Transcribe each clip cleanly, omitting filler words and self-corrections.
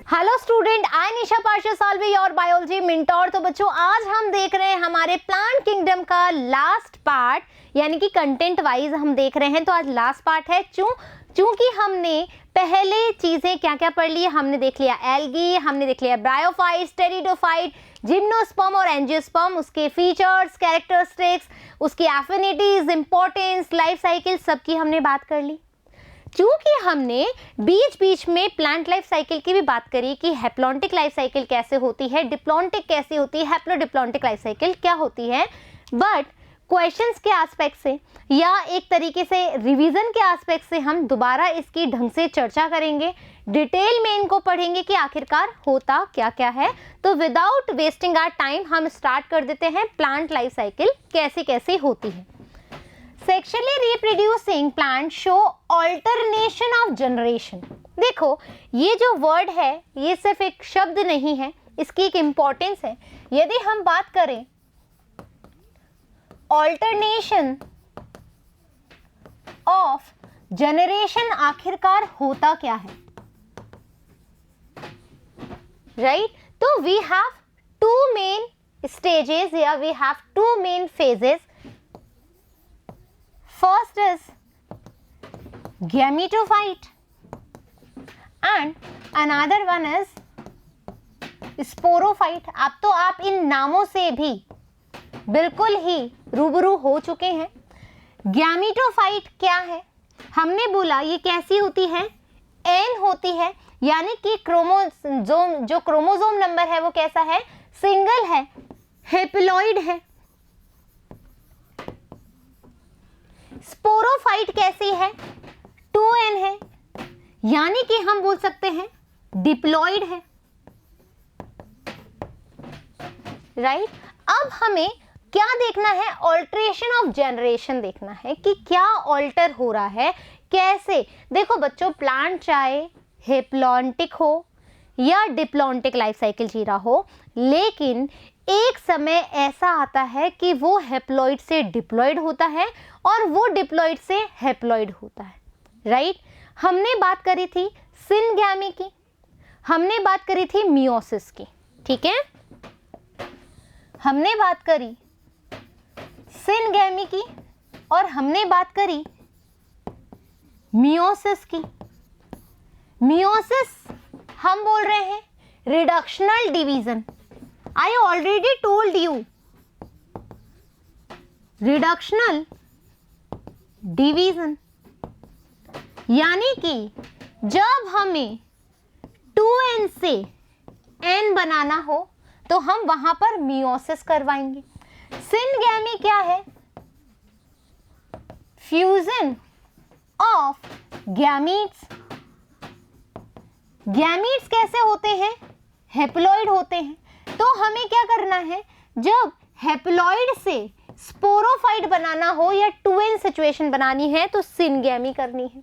Hello student, I Nisha partial solving your biology mentor. तो बच्चों, आज हम देख रहे हैं हमारे प्लांट किंगडम का लास्ट पार्ट, यानी कि कंटेंट वाइज हम देख रहे हैं। तो आज लास्ट पार्ट है। चूंकि हमने पहले चीजें क्या क्या पढ़ ली, हमने देख लिया एल्गी, हमने देख लिया ब्रायोफाइट्स, टेरिडोफाइट, जिम्नोस्पर्म और एंजियोस्पर्म, उसके फीचर्स, कैरेक्टरिस्टिक्स, उसकी एफिनिटीज, इंपॉर्टेंस, लाइफ साइकिल, सबकी हमने बात कर ली। चूंकि हमने बीच बीच में प्लांट लाइफ साइकिल की भी बात करी कि हैप्लॉन्टिक लाइफ साइकिल कैसे होती है, डिप्लॉन्टिक कैसे होती है, हैप्लोडिप्लॉन्टिक लाइफ साइकिल क्या होती है, बट क्वेश्चंस के एस्पेक्ट से या एक तरीके से रिवीजन के एस्पेक्ट से हम दोबारा इसकी ढंग से चर्चा करेंगे, डिटेल में इनको पढ़ेंगे कि आखिरकार होता क्या क्या है। तो विदाउट वेस्टिंग आवर टाइम हम स्टार्ट कर देते हैं प्लांट लाइफ साइकिल कैसे कैसे होती है। Sexually reproducing plants show alternation of generation। देखो, ये जो वर्ड है ये सिर्फ एक शब्द नहीं है, इसकी एक इंपॉर्टेंस है। यदि हम बात करें ऑल्टरनेशन ऑफ जनरेशन, आखिरकार होता क्या है, राइट? तो we have two main stages या we have two main phases. First is gametophyte and another one is sporophyte। अब तो आप इन नामों से भी बिल्कुल ही रूबरू हो चुके हैं। गैमेटोफाइट क्या है? हमने बोला ये कैसी होती है, एन होती है, यानी कि क्रोमोसोम, जो क्रोमोसोम नंबर है वो कैसा है, सिंगल है, हेप्लॉइड है। स्पोरोफाइट कैसी है, 2n है, यानी कि हम बोल सकते हैं डिप्लॉइड है, राइट? अब हमें क्या देखना है, ऑल्टरेशन ऑफ जनरेशन देखना है कि क्या ऑल्टर हो रहा है, कैसे। देखो बच्चों, प्लांट चाहे हेप्लॉन्टिक हो या डिप्लॉन्टिक लाइफ साइकिल जी रहा हो, लेकिन एक समय ऐसा आता है कि वो हेप्लॉइड से डिप्लॉइड होता है और वो डिप्लॉइड से हेप्लॉइड होता है, राइट? हमने बात करी थी सिनगैमी की, हमने बात करी थी मियोसिस की, ठीक है? हमने बात करी सिनगैमी की और हमने बात करी मियोसिस की। मियोसिस हम बोल रहे हैं reductional division. I already told you reductional division, यानी कि जब हमें 2n से n बनाना हो तो हम वहां पर मियोसिस करवाएंगे। सिनगैमी क्या है, फ्यूजन ऑफ गैमीट्स। गैमीट्स कैसे होते हैं, हेप्लॉइड होते हैं। तो हमें क्या करना है, जब हेप्लॉइड से स्पोरोफाइट बनाना हो या 2n सिचुएशन बनानी है तो सिनगैमी करनी है,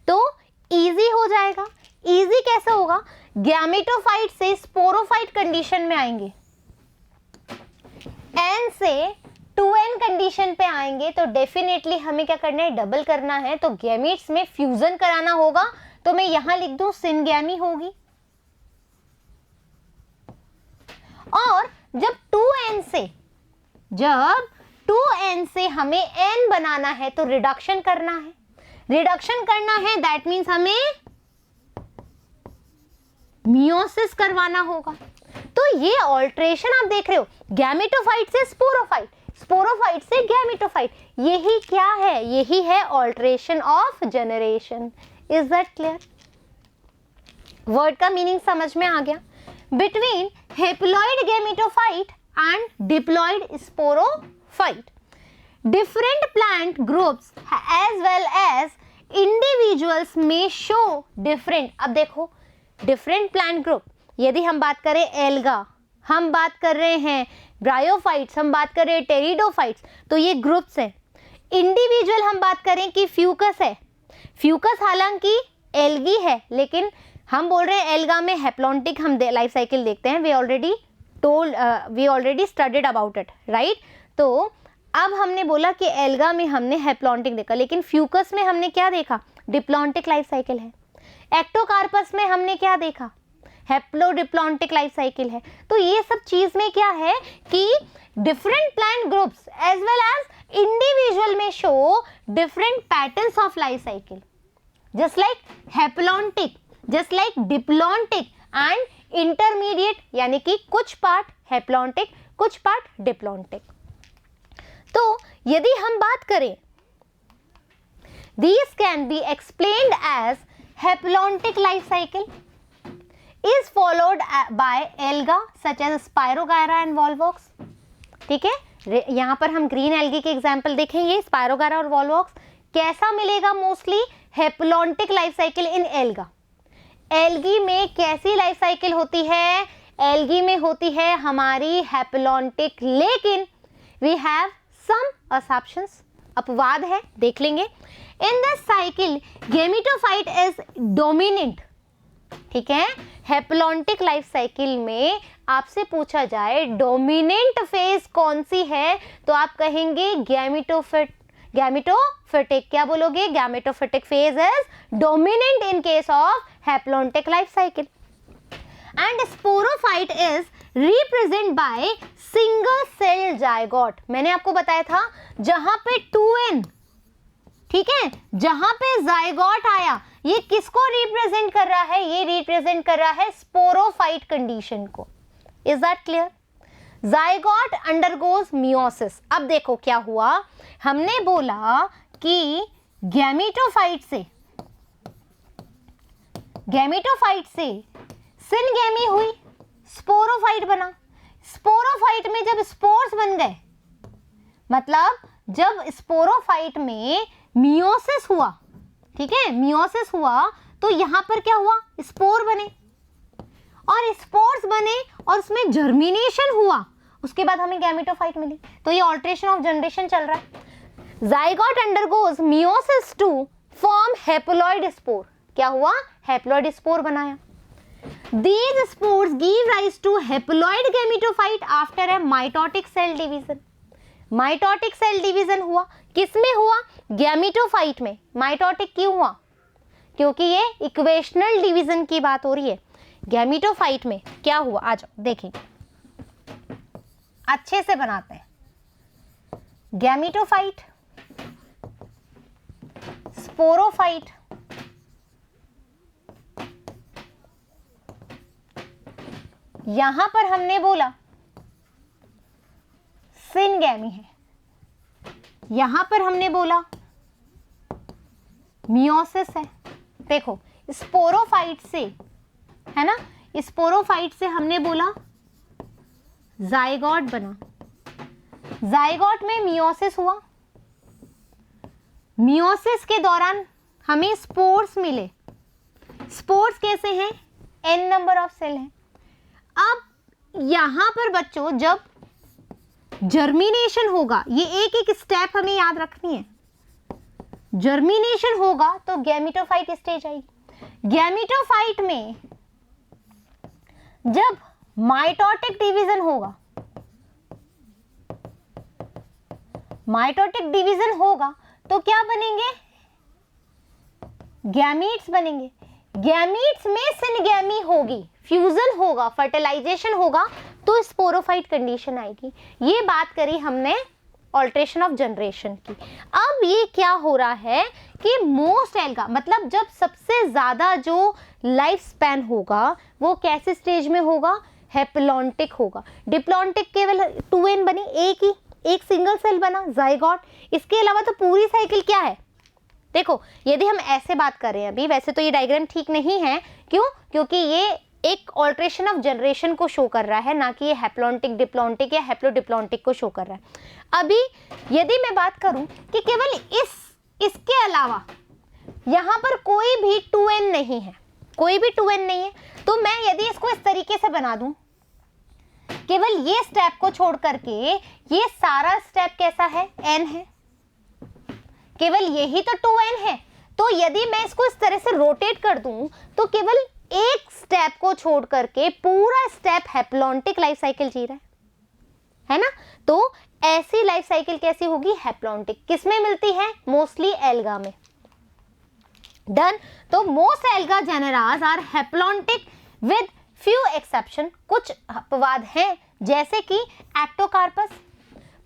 तो इजी हो जाएगा। इजी कैसे होगा, गैमेटोफाइट से स्पोरोफाइट कंडीशन में आएंगे, n से 2n कंडीशन पे आएंगे तो डेफिनेटली हमें क्या करना है, डबल करना है। तो गैमीट्स में फ्यूजन कराना होगा, तो मैं यहां लिख दूं सिनगैमी होगी। और जब 2n से हमें n बनाना है तो रिडक्शन करना है। रिडक्शन करना है दैट मीन्स हमें मियोसिस करवाना होगा। तो ये ऑल्ट्रेशन आप देख रहे हो, गैमेटोफाइट से स्पोरोफाइट, स्पोरोफाइट से गैमेटोफाइट, यही क्या है, यही है alteration of generation. Is that clear? Word का मीनिंग समझ में आ गया। Between haploid gametophyte and diploid sporophyte, different plant groups as well as individuals may show different। अब देखो, different plant group, यदि हम बात करें एल्गा, हम बात कर रहे हैं ब्रायोफाइट्स, हम बात कर रहे हैं टेरिडोफाइट्स, तो ये ग्रुप्स हैं। इंडिविजुअल हम बात करें कि फ्यूकस है, फ्यूकस हालांकि एल्गी है, लेकिन हम बोल रहे हैं एल्गा में हैप्लॉन्टिक हम लाइफ साइकिल देखते हैं। We already studied about it, right? तो अब हमने बोला कि एल्गा में हमने हैप्लॉन्टिक देखा, लेकिन फ्यूकस में हमने क्या देखा, डिप्लॉन्टिक लाइफ साइकिल है। एक्टोकार्पस में हमने क्या देखा, हैप्लोडिप्लॉन्टिक लाइफ साइकिल है। तो ये सब चीज में क्या है कि different plant groups as well as individual में show different patterns of life cycle, just like haplontic, just like diplontic and intermediate, यानी कि कुछ पार्ट हैप्लॉन्टिक, कुछ पार्ट डिप्लॉन्टिक। तो यदि हम बात करें, these can be explained as haplontic life cycle is followed by alga such as Spirogyra and Volvox। ठीक है, यहाँ पर हम ग्रीन एल्गी के एग्जाम्पल देखेंगे, स्पायरोगायरा और वॉल्वॉक्स। कैसा मिलेगा? Mostly haplontic life cycle in alga. Algae में कैसी लाइफ साइकिल होती है? एल्गी में होती है हमारी हैप्लॉन्टिक, लेकिन वी हैव सम असम्पशंस, अपवाद है, देख लेंगे। In this cycle gametophyte is dominant. ठीक है, हैप्लॉन्टिक लाइफ साइकिल में आपसे पूछा जाए डोमिनेंट फेज कौन सी है, तो आप कहेंगे गैमेटोफिटिक। क्या बोलोगे? Gametophytic phase is dominant in case of haplontic life cycle. And sporophyte is represent by single cell zygote. मैंने आपको बताया था जहां पे 2n, ठीक है, जहां पे जायगोट आया, ये किसको रिप्रेजेंट कर रहा है? ये रिप्रेजेंट कर रहा है स्पोरोफाइट कंडीशन को। Is that clear? Zygote undergoes meiosis. अब देखो क्या हुआ, हमने बोला कि गैमेटोफाइट से सिनगैमी हुई, स्पोरोफाइट बना। स्पोरोफाइट में जब स्पोर्स बन गए, मतलब जब स्पोरोफाइट में मियोसिस हुआ, ठीक है, मियोसिस हुआ, तो यहां पर क्या हुआ? स्पोर बने, और स्पोर्स बने और उसमें जर्मिनेशन हुआ, उसके बाद हमें गैमेटोफाइट मिली। तो ये ऑल्टरेशन ऑफ जनरेशन चल रहा है। Zygote undergoes meiosis to form haploid spore. क्या हुआ? हैप्लॉइड स्पोर बनाया। These spores give rise to haploid gametophyte after a mitotic cell division। Mitotic cell division हुआ, किसमें हुआ? गैमेटोफाइट में। माइटोटिक क्यों हुआ? क्योंकि ये इक्वेशनल डिवीजन की बात हो रही है। गैमेटोफाइट में क्या हुआ? आ जाओ देखेंगे, अच्छे से बनाते हैं। गैमेटोफाइट, स्पोरोफाइट, यहां पर हमने बोला सिनगैमी है, यहां पर हमने बोला मियोसिस है। देखो स्पोरोफाइट से, है ना, स्पोरोफाइट से हमने बोला जायगोट बना, जायगोट में मियोसिस हुआ, मियोसिस के दौरान हमें स्पोर्स मिले। स्पोर्स कैसे हैं? n नंबर ऑफ सेल हैं। अब यहां पर बच्चों जब जर्मिनेशन होगा, ये एक एक स्टेप हमें याद रखनी है। जर्मिनेशन होगा तो गैमेटोफाइट स्टेज आएगी। गैमेटोफाइट में जब माइटोटिक डिवीजन होगा, माइटोटिक डिवीजन होगा तो क्या बनेंगे? गैमीट्स बनेंगे। गैमीट्स में सिनगैमी होगी, फ्यूजन होगा, फर्टिलाइजेशन होगा, तो स्पोरोफाइट कंडीशन आएगी। ये बात करी हमने ऑल्ट्रेशन ऑफ जनरेशन की। अब ये क्या हो रहा है कि मोस्ट एल्गा, मतलब जब सबसे ज्यादा जो लाइफ स्पैन होगा वो कैसे स्टेज में होगा? हैप्लॉन्टिक होगा। डिप्लॉन्टिक केवल 2n बनी, एक सिंगल सेल बना जायगोट। इसके अलावा तो पूरी साइकिल क्या है? देखो यदि हम ऐसे बात कर रहे हैं अभी, वैसे तो ये डायग्राम ठीक नहीं है, क्यों? क्योंकि ये एक ऑल्ट्रेशन ऑफ जनरेशन को शो कर रहा है, ना कि ये हैप्लॉन्टिक डिप्लॉन्टिक या हैप्लोडिप्लॉन्टिक को शो कर रहा है। अभी यदि मैं बात करूं कि केवल इसके अलावा यहां पर कोई भी 2n नहीं है, कोई भी 2n नहीं है, तो मैं यदि इसको इस तरीके से बना दूं, केवल ये स्टेप को छोड़ करके ये सारा स्टेप कैसा है? n है, केवल यही तो 2n है। तो यदि मैं इसको इस तरह से रोटेट कर दूं तो केवल एक स्टेप को छोड़ करके पूरा स्टेप हैप्लॉन्टिक लाइफ साइकिल जी रहा है ना? तो ऐसी लाइफ साइकिल कैसी होगी? हैप्लॉन्टिक। किसमें मिलती है? मोस्टली एल्गा में। डन। तो most alga genera are haplontic with few exception, कुछ अपवाद हैं, जैसे कि एक्टोकार्पस,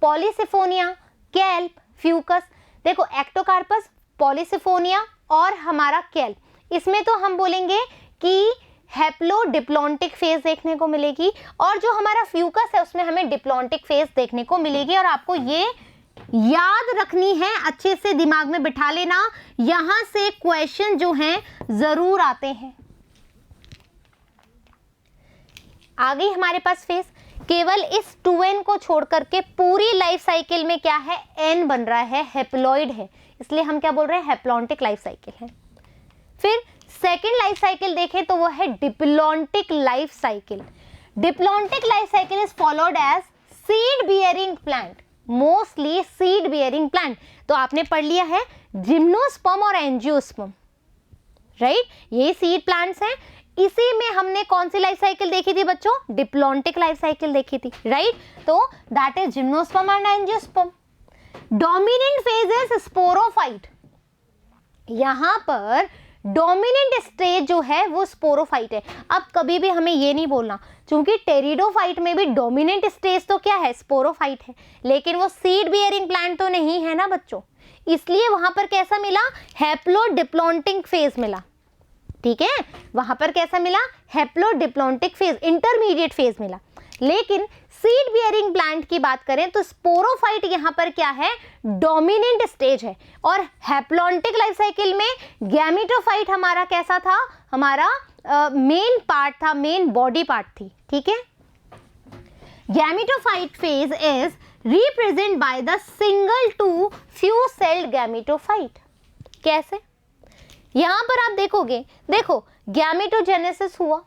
पॉलीसिफोनिया, कैल्प, फ्यूकस। देखो एक्टोकार्पस, पॉलीसिफोनिया और हमारा कैल्प, इसमें तो हम बोलेंगे कि हैप्लोडिप्लॉन्टिक फेज देखने को मिलेगी, और जो हमारा फ्यूकस है उसमें हमें डिप्लॉन्टिक फेज देखने को मिलेगी। और आपको ये याद रखनी है, अच्छे से दिमाग में बिठा लेना, यहां से क्वेश्चन जो हैं जरूर आते हैं। आ गई हमारे पास फेज। केवल इस 2n को छोड़ करके पूरी लाइफ साइकिल में क्या है, n बन रहा है, हैप्लॉइड है, इसलिए हम क्या बोल रहे हैं, हैप्लॉन्टिक लाइफ साइकिल है। फिर सेकेंड लाइफ साइकिल देखें तो वो है diplontic life cycle. Diplontic life cycle is followed as seed bearing plant, mostly seed bearing plant. तो आपने पढ़ लिया है जिम्नोस्पर्म और एंजियोस्पर्म, राइट, ये सीड प्लांट्स हैं। इसी में हमने कौन सी लाइफ साइकिल देखी थी बच्चों, डिप्लॉन्टिक लाइफ साइकिल देखी थी, राइट। तो that is gymnosperm and angiosperm. Dominant phase is sporophyte, यहां पर डोमिनेंट स्टेज जो है वो स्पोरोफाइट है। अब कभी भी हमें ये नहीं बोलना, क्योंकि टेरिडोफाइट में भी डोमिनेंट स्टेज तो क्या है, स्पोरोफाइट है, लेकिन वो सीड बियरिंग प्लांट तो नहीं है ना बच्चों, इसलिए वहां पर कैसा मिला, हैप्लोडिप्लॉन्टिक फेज मिला, ठीक है, वहां पर कैसा मिला, हैप्लोडिप्लॉन्टिक फेज, इंटरमीडिएट फेज मिला। लेकिन सीड बियरिंग प्लांट की बात करें तो स्पोरोफाइट यहां पर क्या है, डोमिनेंट स्टेज है। और हैप्लॉन्टिक लाइफ साइकिल में गैमेटोफाइट हमारा कैसा था, हमारा मेन पार्ट था, मेन बॉडी पार्ट थी, ठीक है। Gametophyte phase is represent by the single to few celled gametophyte. कैसे, यहां पर आप देखोगे, देखो गैमेटोजेनेसिस हुआ,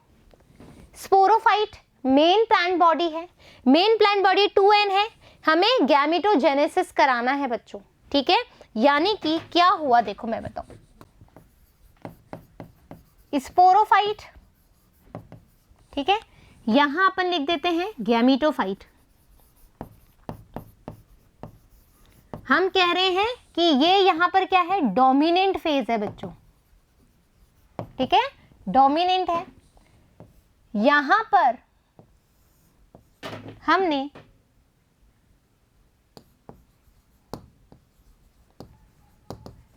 स्पोरोफाइट मेन प्लांट बॉडी है, मेन प्लांट बॉडी 2n है, हमें गैमेटोजेनेसिस कराना है बच्चों, ठीक है। यानी कि क्या हुआ, देखो मैं बताऊं, स्पोरोफाइट, ठीक है, यहां अपन लिख देते हैं गैमेटोफाइट। हम कह रहे हैं कि ये यहां पर क्या है, डोमिनेंट फेज है बच्चों, ठीक है, डोमिनेंट है। यहां पर हमने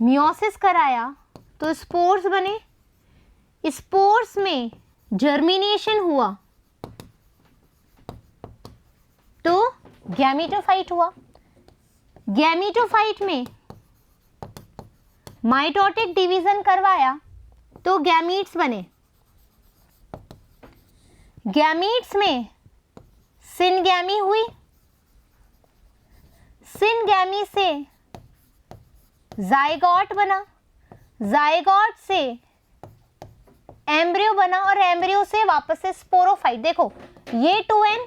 मियोसिस कराया तो स्पोर्स बने, स्पोर्स में जर्मिनेशन हुआ तो गैमेटोफाइट हुआ, गैमेटोफाइट में माइटोटिक डिवीजन करवाया तो गैमीट्स बने, गैमीट्स में सिनगैमी हुई, सिनगैमी से जाइगोट बना, जाइगोट से एम्ब्रियो बना, और एम्ब्रियो से वापस से स्पोरोफाइट। देखो ये 2n,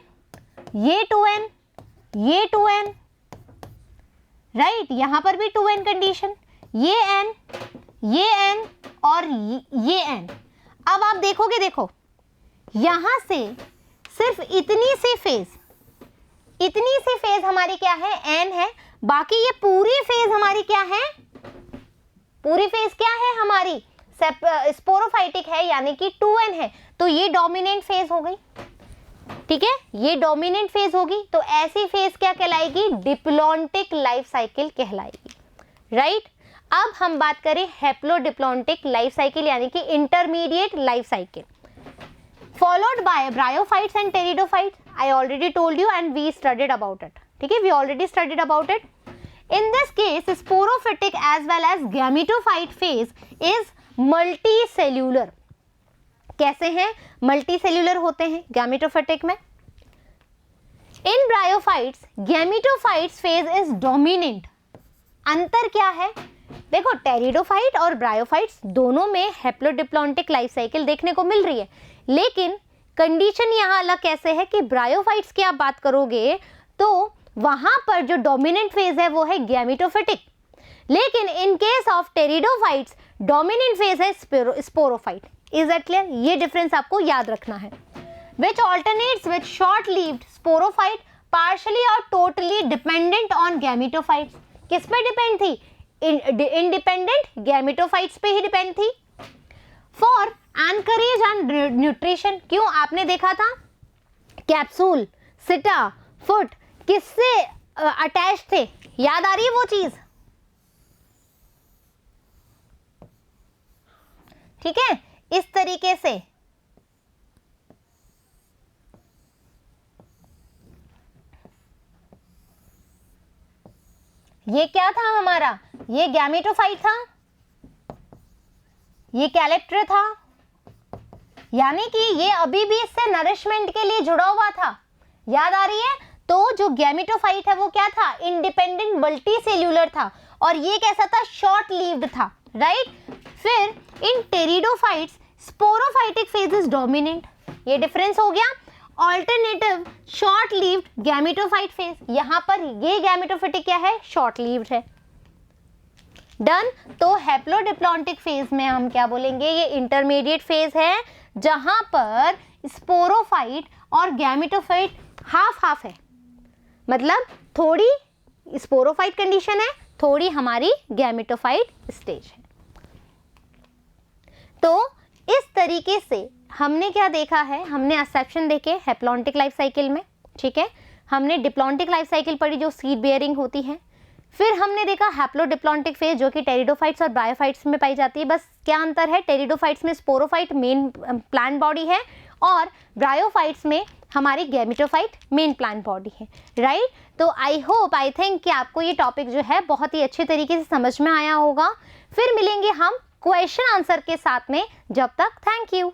ये 2n, ये 2n, राइट, यहां पर भी 2n कंडीशन, ये n, ये n और ये n। अब आप देखोगे, देखो यहां से सिर्फ इतनी सी फेज हमारी क्या है, n है, बाकी ये पूरी फेज हमारी क्या है, पूरी फेज क्या है हमारी, स्पोरोफाइटिक है, यानी कि 2n है, तो ये डोमिनेंट फेज हो गई, ठीक है, ये डोमिनेंट फेज होगी। तो ऐसी फेज क्या कहलाएगी, डिप्लॉन्टिक लाइफ साइकिल कहलाएगी, राइट। अब हम बात करें हैप्लोडिप्लॉन्टिक लाइफ साइकिल, यानी कि intermediate life cycle, followed by bryophytes and pteridophytes. I already told you and we studied about it. ठीक है, we already studied about it. In this case, sporophytic as well as gametophyte phase is multicellular. कैसे हैं, multicellular होते हैं gametophytic में। In bryophytes gametophytes phase is dominant. अंतर क्या है, देखो टेरिडोफाइट और ब्रायोफाइट्स दोनों में हैप्लोडिप्लॉन्टिक लाइफ साइकिल देखने को मिल रही है, लेकिन कंडीशन यहाँ अलग कैसे है कि ब्रायोफाइट्स की आप बात करोगे तो वहां पर जो डोमिनेंट फेज है वो है गैमेटोफाइटिक, लेकिन in case of pteridophytes dominant phase है स्पोरोफाइट। इज दैट क्लियर, ये डिफरेंस आपको याद रखना है। Which alternates with short lived sporophyte partially और टोटली डिपेंडेंट ऑन गैमेटोफाइट्स। किस पे डिपेंड थी, इंडिपेंडेंट गैमेटोफाइट्स पे ही डिपेंड थी। फॉर एनकरेज एंड न्यूट्रिशन, क्यों? आपने देखा था कैप्सूल, सिटा, फुट किससे अटैच थे? याद आ रही है वो चीज? ठीक है, इस तरीके से ये क्या था हमारा? ये गैमेटोफाइट था, ये कैलेप्टर था, यानी कि ये अभी भी इससे नरिशमेंट के लिए जुड़ा हुआ था। याद आ रही है? तो जो गैमेटोफाइट है वो क्या था? इंडिपेंडेंट मल्टी सेल्यूलर था, और ये कैसा था? शॉर्ट लिव्ड था, राइट। फिर in pteridophytes sporophytic phase is dominant, ये डिफरेंस हो गया। Alternative short lived gametophyte phase, यहां पर ये गैमेटोफाइटिक क्या है? शॉर्ट लिव्ड है। डन। तो हैप्लोडिप्लॉन्टिक फेज में हम क्या बोलेंगे? ये इंटरमीडिएट फेज है जहां पर स्पोरोफाइट और गैमेटोफाइट हाफ हाफ है, मतलब थोड़ी स्पोरोफाइट कंडीशन है, थोड़ी हमारी गैमेटोफाइट स्टेज है। तो इस तरीके से हमने क्या देखा है? हमने एक्सेप्शन देखे हैप्लॉन्टिक लाइफ साइकिल में, ठीक है। हमने डिप्लॉन्टिक लाइफ साइकिल पढ़ी जो सीड बेयरिंग होती है। फिर हमने देखा हैप्लोडिप्लॉन्टिक फेज जो कि टेरिडोफाइट्स और ब्रायोफाइट्स में पाई जाती है। बस क्या अंतर है? टेरिडोफाइट्स में स्पोरोफाइट मेन प्लांट बॉडी है और ब्रायोफाइट्स में हमारी गैमेटोफाइट मेन प्लांट बॉडी है, राइट। तो आई थिंक कि आपको ये टॉपिक जो है बहुत ही अच्छे तरीके से समझ में आया होगा। फिर मिलेंगे हम क्वेश्चन आंसर के साथ में, जब तक थैंक यू।